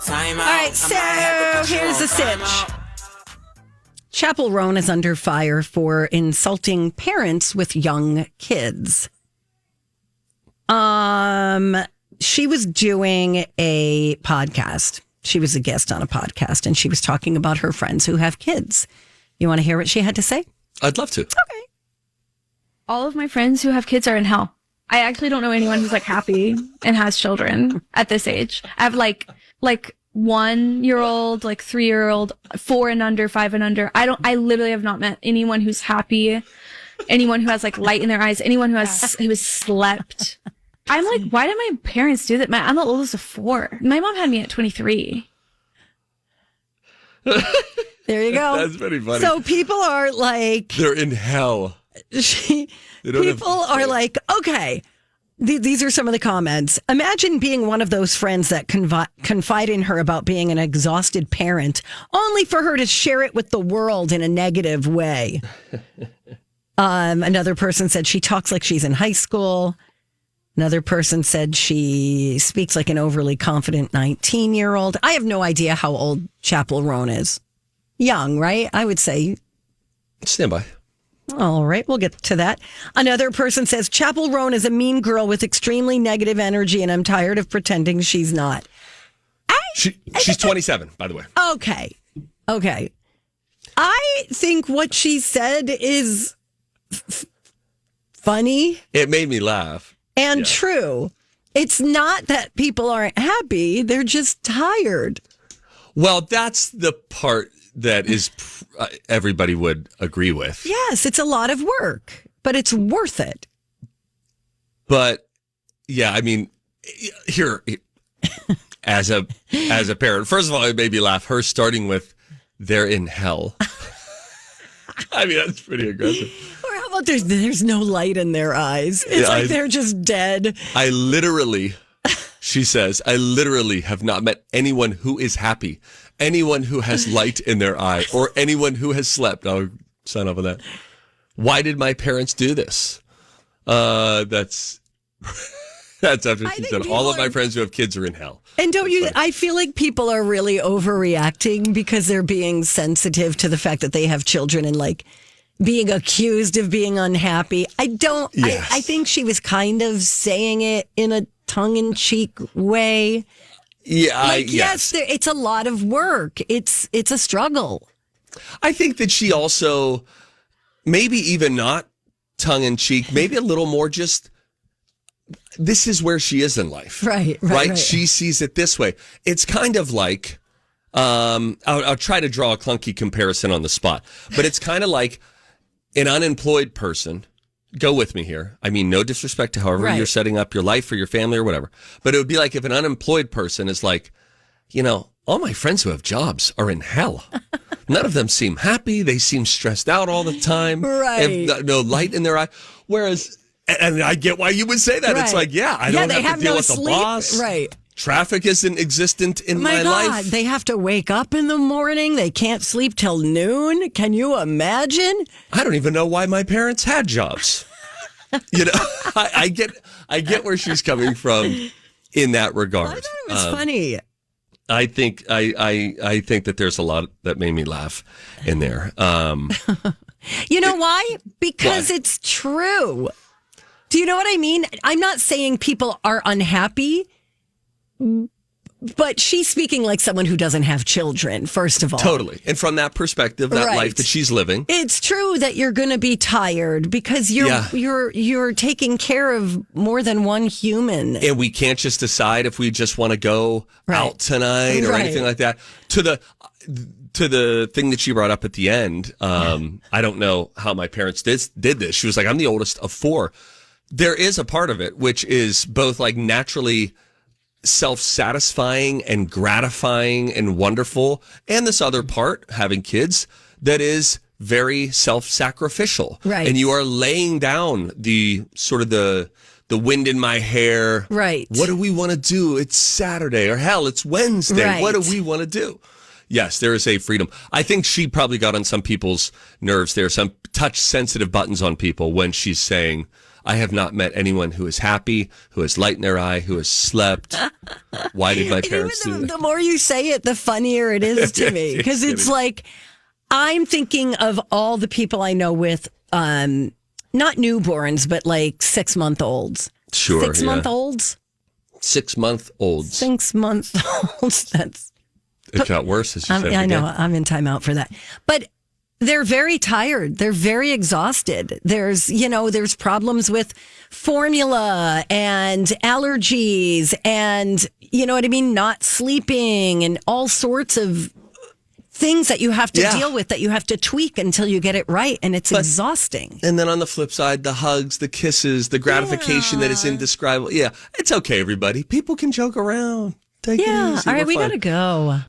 Timeout. All right, so here's the sitch. Chappell Roan is under fire for insulting parents with young kids. She was doing a podcast. She was a guest on a podcast, and she was talking about her friends who have kids. You want to hear what she had to say? I'd love to. Okay. All of my friends who have kids are in hell. I actually don't know anyone who's like happy and has children at this age. I have like 1-year-old, like 3-year-old, 4 and under, 5 and under. I literally have not met anyone who's happy, anyone who has like light in their eyes, anyone who has slept. I'm like, why did my parents do that? I'm the oldest of 4. My mom had me at 23. There you go. That's pretty funny. So people are like, they're in hell. People are like, okay, these are some of the comments. Imagine being one of those friends that confide in her about being an exhausted parent, only for her to share it with the world in a negative way. Another person said she talks like she's in high school. Another person said she speaks like an overly confident 19-year-old. I have no idea how old Chappell Roan is. Young, right? I would say. Stand by. All right, we'll get to that. Another person says, Chappell Roan is a mean girl with extremely negative energy, and I'm tired of pretending she's not. She's 27, by the way. Okay. I think what she said is funny. It made me laugh. And true. It's not that people aren't happy. They're just tired. Well, that's the part that is everybody would agree with. Yes, it's a lot of work, but it's worth it. But yeah, I mean, here as a parent, first of all, it made me laugh. Her starting with "they're in hell." I mean, that's pretty aggressive. Or how about there's no light in their eyes? It's they're just dead. She says, I literally have not met anyone who is happy, anyone who has light in their eye, or anyone who has slept. I'll sign off on that. Why did my parents do this? That's after she said, all of my friends who have kids are in hell. And I feel like people are really overreacting because they're being sensitive to the fact that they have children and like being accused of being unhappy. Yes. I think she was kind of saying it in a tongue-in-cheek way. Yeah, yes, it's a lot of work. It's a struggle. I think that she also, maybe even not tongue-in-cheek, maybe a little more just, this is where she is in life. Right. She sees it this way. It's kind of like, I'll try to draw a clunky comparison on the spot, but it's kind of like an unemployed person. Go with me here. I mean, no disrespect to however you're setting up your life or your family or whatever. But it would be like if an unemployed person is like, all my friends who have jobs are in hell. None of them seem happy. They seem stressed out all the time. Right. Have no light in their eye. Whereas, and I get why you would say that. Right. It's like, I don't have to deal with the boss. Right. Traffic isn't existent in my God, life. They have to wake up in the morning. They can't sleep till noon. Can you imagine? I don't even know why my parents had jobs. I get where she's coming from in that regard. I thought it was funny. I think I think that there's a lot that made me laugh in there. You know why? Because it's true. Do you know what I mean? I'm not saying people are unhappy. But she's speaking like someone who doesn't have children, first of all. Totally. And from that perspective, that life that she's living. It's true that you're going to be tired because you're taking care of more than one human. And we can't just decide if we just want to go out tonight or anything like that. To the thing that she brought up at the end, I don't know how my parents did this. She was like, I'm the oldest of 4. There is a part of it which is both like naturally self-satisfying and gratifying and wonderful, and this other part, having kids, that is very self-sacrificial. Right. And you are laying down the sort of the wind in my hair. Right. What do we want to do? It's Saturday, or hell, it's Wednesday. Right. What do we want to do? Yes, there is a freedom. I think she probably got on some people's nerves there, some touch sensitive buttons on people when she's saying, I have not met anyone who is happy, who has light in their eye, who has slept. Why did my parents do that? The more you say it, the funnier it is to me. Because it's like, I'm thinking of all the people I know with, not newborns, but like 6-month-olds. Sure. 6-month-olds? 6-month-olds. 6-month-olds. It got worse, as you said. I know. I'm in timeout for that. But they're very tired. They're very exhausted. There's problems with formula and allergies and, you know what I mean, not sleeping and all sorts of things that you have to deal with, that you have to tweak until you get it right. And it's exhausting. And then on the flip side, the hugs, the kisses, the gratification that is indescribable. Yeah, it's okay, everybody. People can joke around. Take it easy. All right, we got to go.